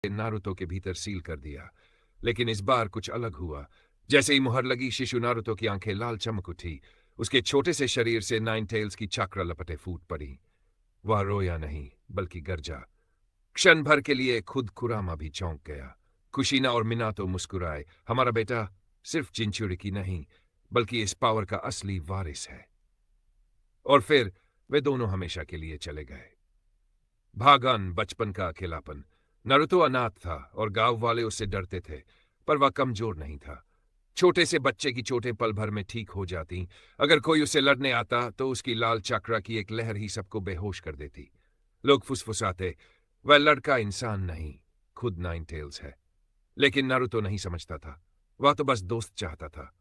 Naruto के भीतर seal कर दिया। लेकिन इस बार कुछ अलग हुआ। जैसे ही मुहर लगी, शिशु नारुतो की आंखें लाल चमक उठी। उसके छोटे से शरीर से नाइन टेल्स की चक्र लपटें फूट पड़ी। वह रोया नहीं, बल्कि गरजा। क्षण भर के लिए खुद कुरामा भी चौंक गया। कुशीना और मिनातो मुस्कुराए। हमारा बेटा सिर्फ जिंचुरिकी नहीं, बल्कि इस पावर का असली वारिस है। और फिर वे दोनों हमेशा के लिए चले गए। भागन, बचपन का अकेलापन। नारुतो अनाथ था और गांव वाले उससे डरते थे, पर वह कमजोर नहीं था। छोटे से बच्चे की चोटें पल भर में ठीक हो जाती। अगर कोई उसे लड़ने आता तो उसकी लाल चक्रा की एक लहर ही सबको बेहोश कर देती। लोग फुसफुसाते, वह लड़का इंसान नहीं, खुद नाइन टेल्स है। लेकिन नारुतो नहीं समझता था। वह तो बस दोस्त चाहता था।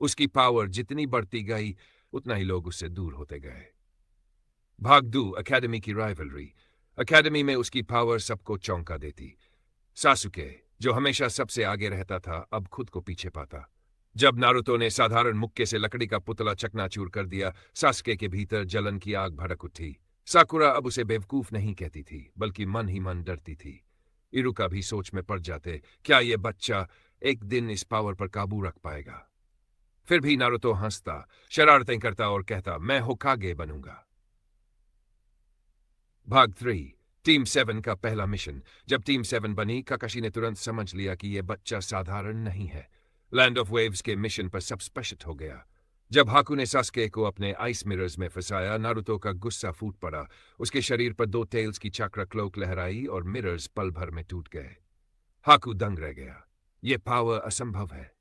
उसकी पावर जितनी बढ़ती गई, उतना ही लोग उससे दूर होते गए। भागदू एकेडमी की राइवलरी। एकेडमी में उसकी पावर सबको चौंका देती। सासुके, जो हमेशा सबसे आगे रहता था, अब खुद को पीछे पाता। जब नारुतो ने साधारण मुक्के से लकड़ी का पुतला चकनाचूर कर दिया, सासुके के भीतर जलन की आग भड़क उठी। साकुरा अब उसे बेवकूफ नहीं कहती थी, बल्कि मन ही मन डरती थी। इरुका भी सोच में पड़ जाते, क्या ये बच्चा एक दिन इस पावर पर काबू रख पाएगा। फिर भी नारुतो हंसता, शरारतें करता और कहता, मैं होकागे बनूंगा। भाग 3। टीम 7 का पहला मिशन। जब टीम 7 बनी, काकाशी ने तुरंत समझ लिया कि यह बच्चा साधारण नहीं है। लैंड ऑफ वेव्स के मिशन पर सब स्पष्ट हो गया। जब हाकू ने सास्के को अपने आइस मिरर्स में फंसाया, नारुतो का गुस्सा फूट पड़ा। उसके शरीर पर दो टेल्स की चक्र क्लोक लहराई और मिरर्स पल भर में टूट गए। हाकू दंग रह गया। यह पावर असंभव है।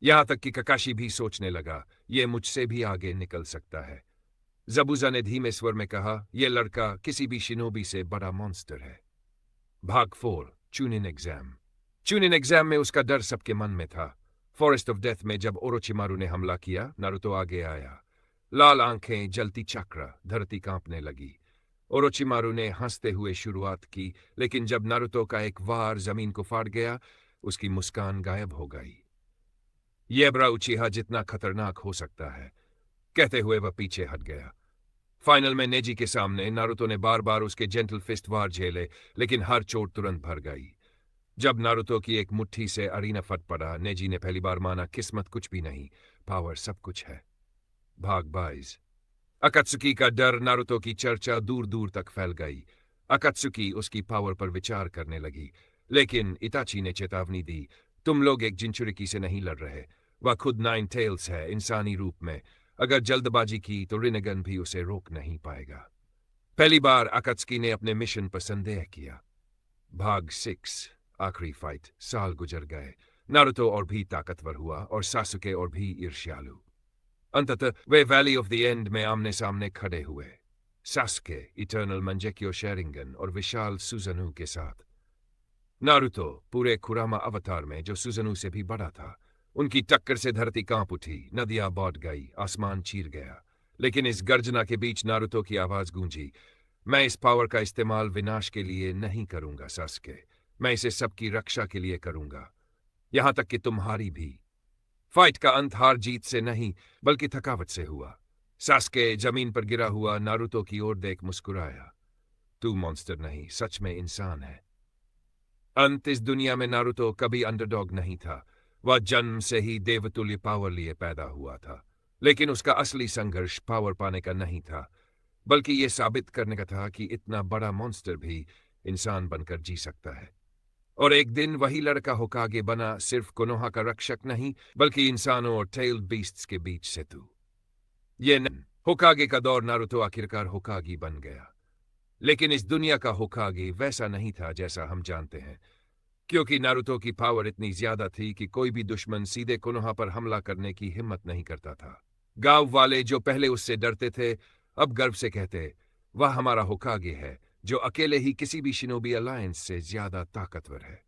यहां तक कि काकाशी भी सोचने लगा, यह मुझसे भी आगे निकल सकता है। जबूजा ने धीमे स्वर में कहा, यह लड़का किसी भी शिनोबी से बड़ा मॉन्स्टर है। भाग 4। चूनिन एग्जाम। चूनिन एग्जाम में उसका डर सबके मन में था। फॉरेस्ट ऑफ डेथ में जब ओरोचिमारू ने हमला किया, नारुतो आगे आया। लाल आंखें, जलती चक्र, धरती कांपने लगी। ओरोचिमारू ने हंसते हुए शुरुआत की, लेकिन जब नारुतो का एक वार जमीन को फाड़ गया, उसकी मुस्कान गायब हो गई। यह बड़ा उचीहा जितना खतरनाक हो सकता है, कहते हुए वह पीछे हट गया। फाइनल में नेजी के सामने नारुतो ने बार बार उसके जेंटल फिस्ट वार झेले, लेकिन हर चोट तुरंत भर गई। जब नारुतो की एक मुट्ठी से अरीना फट पड़ा, नेजी ने पहली बार माना, किस्मत कुछ भी नहीं, पावर सब कुछ है। भाग 22। अकात्सुकी का डर। नारुतो की चर्चा दूर दूर तक फैल गई। अकात्सुकी उसकी पावर पर विचार करने लगी, लेकिन इताची ने चेतावनी दी, तुम लोग एक जिंचुरिकी से नहीं लड़ रहे। वह खुद नाइन टेल्स है, इंसानी रूप में। अगर जल्दबाजी की तो रिनेगन भी उसे रोक नहीं पाएगा। पहली बार अकात्सुकी ने अपने मिशन पर संदेह किया। भाग 6। आखिरी फाइट। साल गुजर गए। नारुतो और भी ताकतवर हुआ और सासुके और भी ईर्ष्यालु। अंततः वे वैली ऑफ द एंड में आमने सामने खड़े हुए। सासुके इटर्नल मंजेक्यो शेरिंगन और विशाल सुजनु के साथ। नारुतो पूरे खुरामा अवतार में, जो सुजनु से भी बड़ा था। उनकी टक्कर से धरती कांप उठी, नदियां बौट गई, आसमान चीर गया। लेकिन इस गर्जना के बीच नारुतो की आवाज गूंजी, मैं इस पावर का इस्तेमाल विनाश के लिए नहीं करूंगा सासुके। मैं इसे सबकी रक्षा के लिए करूंगा, यहां तक कि तुम्हारी भी। फाइट का अंत हार जीत से नहीं, बल्कि थकावट से हुआ। सासुके जमीन पर गिरा हुआ नारुतो की ओर देख मुस्कुराया, तू मॉन्स्टर नहीं, सच में इंसान है। अंत। इस दुनिया में नारुतो कभी अंडरडॉग नहीं था। वह जन्म से ही देवतुल्य पावर लिए पैदा हुआ था। लेकिन उसका असली संघर्ष पावर पाने का नहीं था, बल्कि यह साबित करने का था कि इतना बड़ा मॉन्स्टर भी इंसान बनकर जी सकता है। और एक दिन वही लड़का होकागे बना, सिर्फ कोनोहा का रक्षक नहीं, बल्कि इंसानों और टेल्ड बीस्ट्स के बीच सेतु। होकागे का दौर। नारुतो आखिरकार होकागी बन गया। लेकिन इस दुनिया का होकागे वैसा नहीं था जैसा हम जानते हैं, क्योंकि नारुतो की पावर इतनी ज्यादा थी कि कोई भी दुश्मन सीधे कोनोहा पर हमला करने की हिम्मत नहीं करता था। गांव वाले जो पहले उससे डरते थे, अब गर्व से कहते, वह हमारा होकागे है, जो अकेले ही किसी भी शिनोबी अलायंस से ज्यादा ताकतवर है।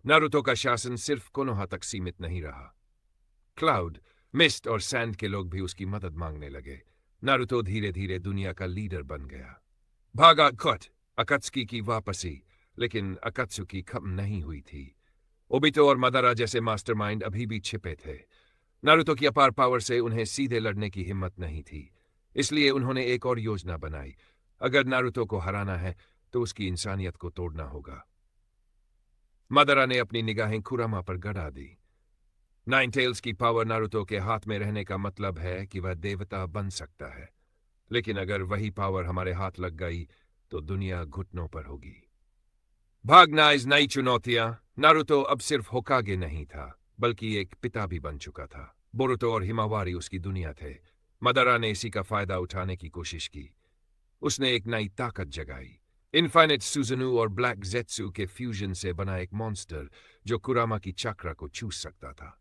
नारुतो का शासन सिर्फ कोनोहा तक सीमित नहीं रहा। क्लाउड, मिस्ट और सैंड के लोग भी उसकी मदद मांगने लगे। नारुतो धीरे धीरे दुनिया का लीडर बन गया। भागा खट। अकात्सुकी की वापसी। लेकिन अकात्सुकी खत्म नहीं हुई थी। ओबितो और मदारा जैसे मास्टरमाइंड अभी भी छिपे थे। नारुतो की अपार पावर से उन्हें सीधे लड़ने की हिम्मत नहीं थी, इसलिए उन्होंने एक और योजना बनाई। अगर नारुतो को हराना है तो उसकी इंसानियत को तोड़ना होगा। मादारा ने अपनी निगाहें कुरामा पर गड़ा दी। नाइन टेल्स की पावर नारुतो के हाथ में रहने का मतलब है कि वह देवता बन सकता है, लेकिन अगर वही पावर हमारे हाथ लग गई तो दुनिया घुटनों पर होगी। भागना इस नई चुनौतियां। नारुतो अब सिर्फ होकागे नहीं था, बल्कि एक पिता भी बन चुका था। बोरुतो और हिमावारी उसकी दुनिया थे। मदारा ने इसी का फायदा उठाने की कोशिश की। उसने एक नई ताकत जगाई, इनफाइनाइट सुजुनु और ब्लैक जेत्सु के फ्यूजन से बना एक मॉन्स्टर जो कुरामा की चक्रा को चूस सकता था।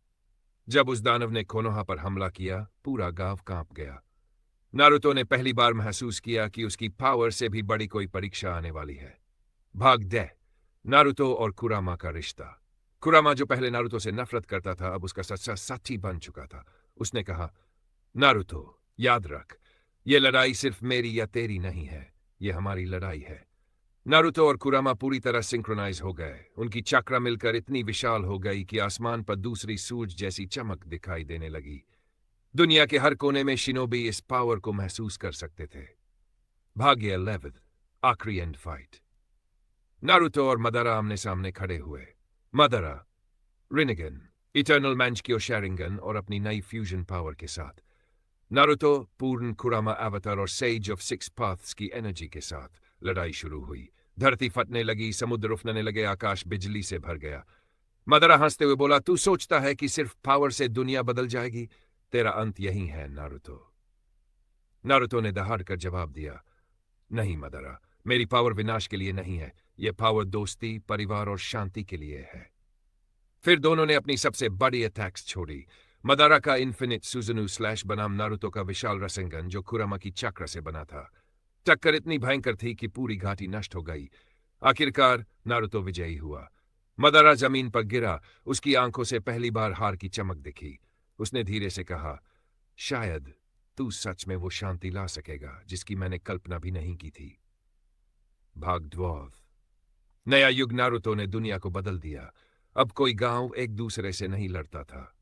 जब उस दानव ने कोनोहा पर हमला किया, पूरा गांव कांप गया। नारुतो ने पहली बार महसूस किया कि उसकी पावर से भी बड़ी कोई परीक्षा आने वाली है। भाग दे। नारुतो और कुरामा का रिश्ता। कुरामा, जो पहले नारुतो से नफरत करता था, अब उसका सच्चा साथी बन चुका था। उसने कहा, नारुतो, याद रख, ये लड़ाई सिर्फ मेरी या तेरी नहीं है, ये हमारी लड़ाई है। नारुतो और कुरामा पूरी तरह सिंक्रोनाइज हो गए। उनकी चक्रा मिलकर इतनी विशाल हो गई कि आसमान पर दूसरी सूरज जैसी चमक दिखाई देने लगी। दुनिया के हर कोने में शिनोबी इस पावर को महसूस कर सकते थे। भाग्य 11, आखिरी एंड फाइट। नारुतो और मदारा आमने सामने खड़े हुए। मदारा, रिनिगन, इटर्नल मैंचक्यो शैरिंगन और अपनी नई फ्यूजन पावर के साथ। नारुतो पूर्ण कुरामा अवतार और सेज ऑफ सिक्स पाथ्स की एनर्जी के साथ। लड़ाई शुरू हुई। धरती फटने लगी, समुद्र उफनने लगे, आकाश बिजली से भर गया। मदारा हंसते हुए बोला, तू सोचता है कि सिर्फ पावर से दुनिया बदल जाएगी? तेरा अंत यही है, नारुतो। नारुतो ने दहाड़ कर जवाब दिया, नहीं मदारा, मेरी पावर विनाश के लिए नहीं है, यह पावर दोस्ती, परिवार और शांति के लिए है। फिर दोनों ने अपनी सबसे बड़ी अटैक्स छोड़ी। मदारा का इन्फिनिट सुजुनु स्लैश बनाम नारुतो का विशाल रसेंगन जो कुरामा की चक्र से बना था। टक्कर इतनी भयंकर थी कि पूरी घाटी नष्ट हो गई। आखिरकार नारुतो विजयी हुआ। मदारा जमीन पर गिरा, उसकी आंखों से पहली बार हार की चमक दिखी। उसने धीरे से कहा, शायद तू सच में वो शांति ला सकेगा जिसकी मैंने कल्पना भी नहीं की थी। भाग ड्वार्फ। नया युग। नारुतो ने दुनिया को बदल दिया। अब कोई गांव एक दूसरे से नहीं लड़ता था।